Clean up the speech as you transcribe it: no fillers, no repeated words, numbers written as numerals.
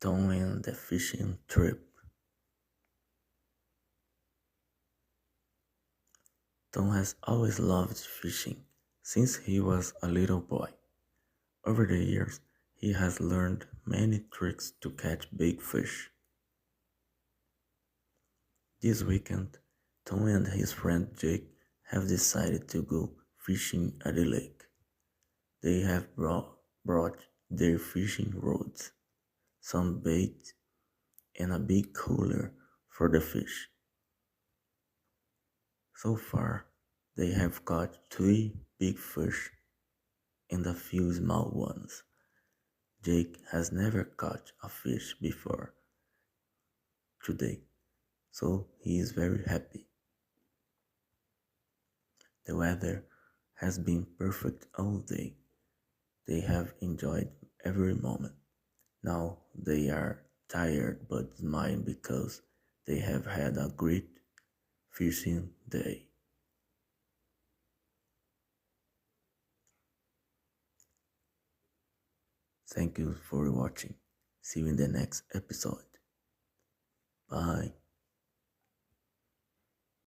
Tom and the fishing trip. Tom has always loved fishing since he was a little boy. Over the years, he has learned many tricks to catch big fish. This weekend, Tom and his friend Jake have decided to go fishing at the lake. They have brought their fishing rods, some bait, and a big cooler for the fish. So far, they have caught three big fish and a few small ones. Jake has never caught a fish before today, so he is very happy. The weather has been perfect all day. They have enjoyed every moment. Now they are tired but smiling because they have had a great fishing day. Thank you for watching. See you in the next episode. Bye.